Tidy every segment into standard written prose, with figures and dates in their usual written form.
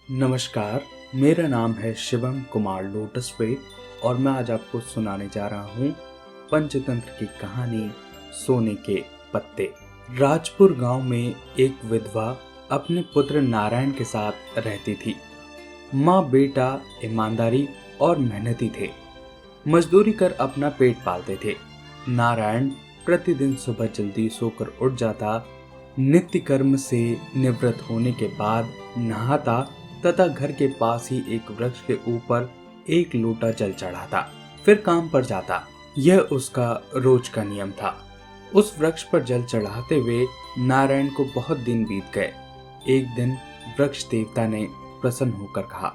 नमस्कार, मेरा नाम है शिवम कुमार लोटसवे और मैं आज आपको सुनाने जा रहा हूँ पंचतंत्र की कहानी सोने के पत्ते। राजपुर गांव में एक विधवा अपने पुत्र नारायण के साथ रहती थी। माँ बेटा ईमानदारी और मेहनती थे, मजदूरी कर अपना पेट पालते थे। नारायण प्रतिदिन सुबह जल्दी सोकर उठ जाता, नित्य कर्म से निवृत्त होने के बाद नहाता तथा घर के पास ही एक वृक्ष के ऊपर एक लोटा जल चढ़ाता, फिर काम पर जाता। यह उसका रोज का नियम था। उस वृक्ष पर जल चढ़ाते हुए नारायण को बहुत दिन बीत गए। एक दिन वृक्ष देवता ने प्रसन्न होकर कहा,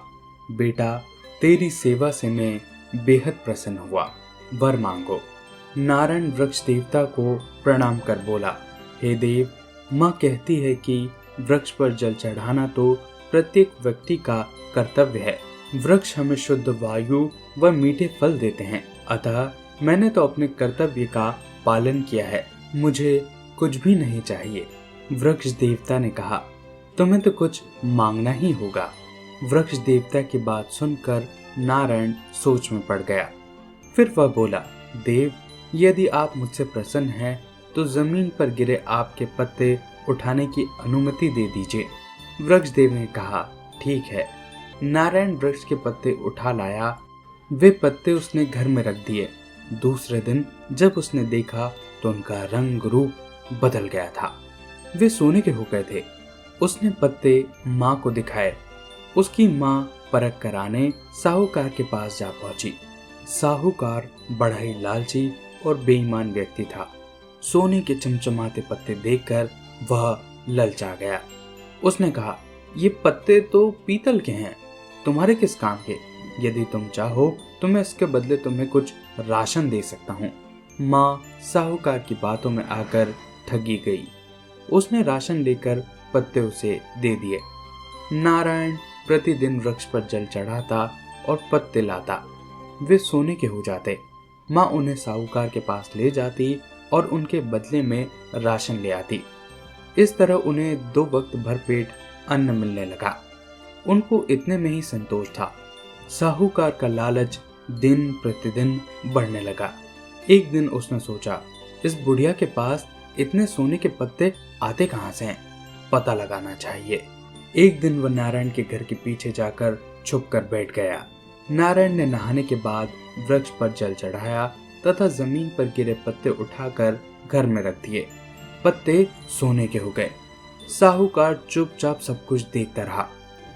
बेटा, तेरी सेवा से मैं बेहद प्रसन्न हुआ, वर मांगो। नारायण वृक्ष देवता को प्रणाम कर बोला, हे देव, माँ कहती है कि वृक्ष पर जल चढ़ाना तो प्रत्येक व्यक्ति का कर्तव्य है। वृक्ष हमें शुद्ध वायु व मीठे फल देते हैं, अतः मैंने तो अपने कर्तव्य का पालन किया है, मुझे कुछ भी नहीं चाहिए। वृक्ष देवता ने कहा, तुम्हें तो कुछ मांगना ही होगा। वृक्ष देवता की बात सुनकर नारायण सोच में पड़ गया। फिर वह बोला, देव, यदि आप मुझसे प्रसन्न हैं तो जमीन पर गिरे आपके पत्ते उठाने की अनुमति दे दीजिए। वृक्ष देव ने कहा, ठीक है। नारायण वृक्ष के पत्ते उठा लाया। वे पत्ते उसने घर में रख दिए। दूसरे दिन जब उसने देखा तो उनका रंग रूप बदल गया था, वे सोने के हो गए थे। उसने पत्ते माँ को दिखाए। उसकी माँ परख कराने साहूकार के पास जा पहुंची। साहूकार बड़ा ही लालची और बेईमान व्यक्ति था। सोने के चमचमाते पत्ते देखकर वह ललचा गया। उसने कहा, ये पत्ते तो पीतल के हैं, तुम्हारे किस काम के? यदि तुम चाहो तो मैं इसके बदले तुम्हें कुछ राशन दे सकता हूँ। माँ साहूकार की बातों में आकर ठगी गई। उसने राशन लेकर पत्ते उसे दे दिए। नारायण प्रतिदिन वृक्ष पर जल चढ़ाता और पत्ते लाता। वे सोने के हो जाते। माँ उन्हें साहूकार के पास ले जाती और उनके बदले में राशन ले आती। इस तरह उन्हें 2 वक्त भरपेट अन्न मिलने लगा। उनको इतने में ही संतोष था। साहूकार का लालच दिन प्रतिदिन बढ़ने लगा। एक दिन उसने सोचा, इस बुढ़िया के पास इतने सोने के पत्ते आते कहाँ से हैं? पता लगाना चाहिए। एक दिन वह नारायण के घर के पीछे जाकर छुप कर बैठ गया। नारायण ने नहाने के बाद वृक्ष पर जल चढ़ाया तथा जमीन पर गिरे पत्ते उठाकर घर में रख दिए। पत्ते सोने के हो गए। साहूकार चुपचाप सब कुछ देखता रहा।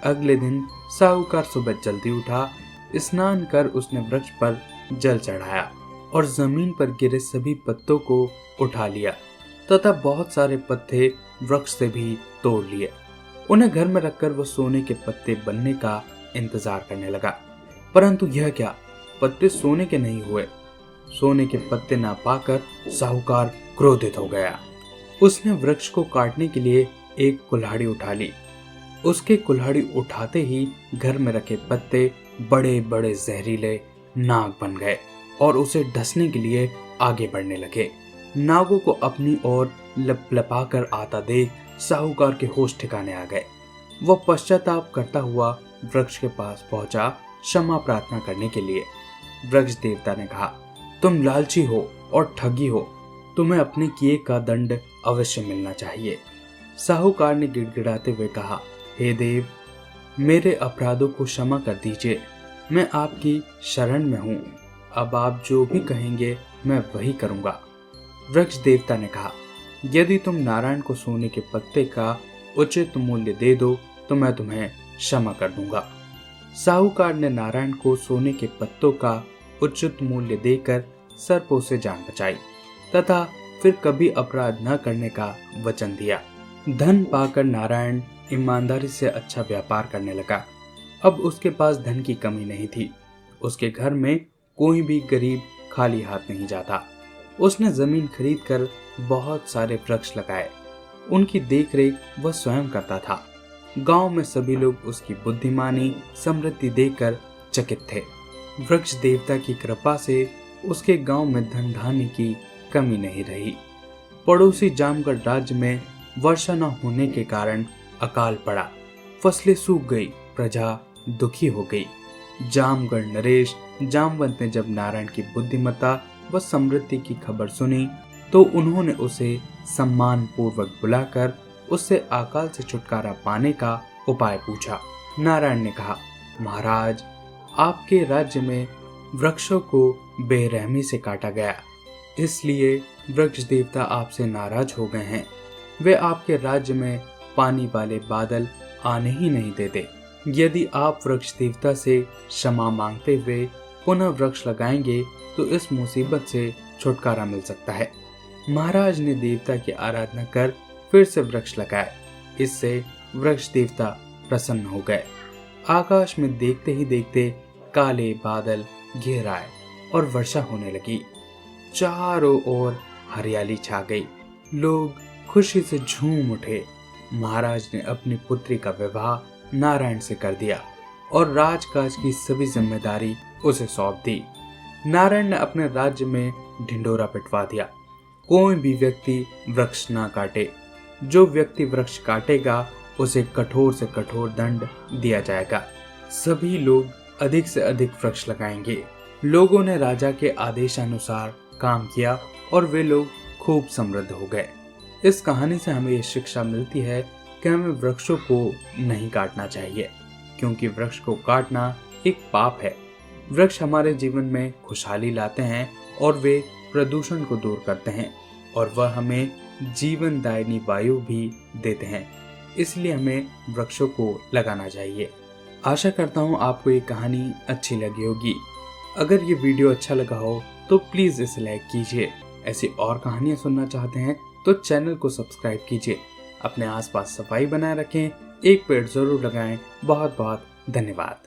अगले दिन साहूकार सुबह जल्दी उठा, स्नान कर उसने वृक्ष पर जल चढ़ाया और जमीन पर गिरे सभी पत्तों को उठा लिया तथा बहुत सारे पत्ते वृक्ष से भी तोड़ लिए। उन्हें घर में रखकर वो सोने के पत्ते बनने का इंतजार करने लगा। परंतु यह क्या, पत्ते सोने के नहीं हुए। सोने के पत्ते ना पाकर साहूकार क्रोधित हो गया। उसने वृक्ष को काटने के लिए एक कुल्हाड़ी उठा ली। उसके कुल्हाड़ी उठाते ही घर में रखे पत्ते बड़े बड़े जहरीले नाग बन गए और उसे डसने के लिए आगे बढ़ने लगे। नागों को अपनी ओर लपलपाकर आता देख साहूकार के होश ठिकाने आ गए। वह पश्चाताप करता हुआ वृक्ष के पास पहुंचा क्षमा प्रार्थना करने के लिए। वृक्ष देवता ने कहा, तुम लालची हो और ठगी हो, तुम्हें अपने किए का दंड अवश्य मिलना चाहिए। साहूकार ने गिड़गिड़ाते हुए कहा, हे देव, मेरे अपराधों को क्षमा कर दीजिए, मैं आपकी शरण में हूँ। अब आप जो भी कहेंगे मैं वही करूँगा। वृक्ष देवता ने कहा, यदि तुम नारायण को सोने के पत्ते का उचित मूल्य दे दो तो मैं तुम्हें क्षमा कर दूंगा। साहूकार ने नारायण को सोने के पत्तों का उचित मूल्य देकर सर्पों से जान बचाई तथा फिर कभी अपराध न करने का वचन दिया। धन पाकर नारायण ईमानदारी से अच्छा व्यापार करने लगा। अब उसके पास धन की कमी नहीं थी। उसके घर में कोई भी गरीब खाली हाथ नहीं जाता। उसने जमीन खरीदकर बहुत वृक्ष वृक्ष लगाए। उनकी देखरेख वह स्वयं करता था। गांव में सभी लोग उसकी बुद्धिमानी समृद्धि देखकर चकित थे। वृक्ष देवता की कृपा से उसके गांव में धन धान्य की कमी नहीं रही। पड़ोसी जामगढ़ राज्य में वर्षा न होने के कारण अकाल पड़ा। फसलें सूख गई, प्रजा दुखी हो गई। जामगढ़ नरेश जामवंत ने जब नारायण की बुद्धिमत्ता व समृद्धि की खबर सुनी तो उन्होंने उसे सम्मान पूर्वक बुलाकर उससे अकाल से छुटकारा पाने का उपाय पूछा। नारायण ने कहा, महाराज, आपके राज्य में वृक्षों को बेरहमी से काटा गया, इसलिए वृक्ष देवता आपसे नाराज हो गए हैं। वे आपके राज्य में पानी वाले बादल आने ही नहीं देते। यदि आप वृक्ष देवता से क्षमा मांगते हुए पुनः वृक्ष लगाएंगे तो इस मुसीबत से छुटकारा मिल सकता है। महाराज ने देवता की आराधना कर फिर से वृक्ष लगाए। इससे वृक्ष देवता प्रसन्न हो गए। आकाश में देखते ही देखते काले बादल घेर आए और वर्षा होने लगी। चारों ओर हरियाली छा गई। लोग खुशी से झूम उठे। महाराज ने अपनी पुत्री का विवाह नारायण से कर दिया और राजकाज की सभी जिम्मेदारी उसे सौंप दी। नारायण ने अपने राज्य में ढिंडोरा पिटवा दिया, कोई भी व्यक्ति वृक्ष ना काटे। जो व्यक्ति वृक्ष काटेगा उसे कठोर से कठोर दंड दिया जाएगा। सभी लोग अधिक से अधिक वृक्ष लगाएंगे। लोगों ने राजा के आदेशानुसार काम किया और वे लोग खूब समृद्ध हो गए। इस कहानी से हमें ये शिक्षा मिलती है कि हमें वृक्षों को नहीं काटना चाहिए, क्योंकि वृक्ष को काटना एक पाप है। वृक्ष हमारे जीवन में खुशहाली लाते हैं और वे प्रदूषण को दूर करते हैं और वह हमें जीवनदायिनी वायु भी देते हैं। इसलिए हमें वृक्षों को लगाना चाहिए। आशा करता हूँ आपको ये कहानी अच्छी लगी होगी। अगर ये वीडियो अच्छा लगा हो तो प्लीज़ इसे लाइक कीजिए। ऐसी और कहानियाँ सुनना चाहते हैं तो चैनल को सब्सक्राइब कीजिए। अपने आसपास सफाई बनाए रखें, एक पेड़ जरूर लगाएं। बहुत बहुत धन्यवाद।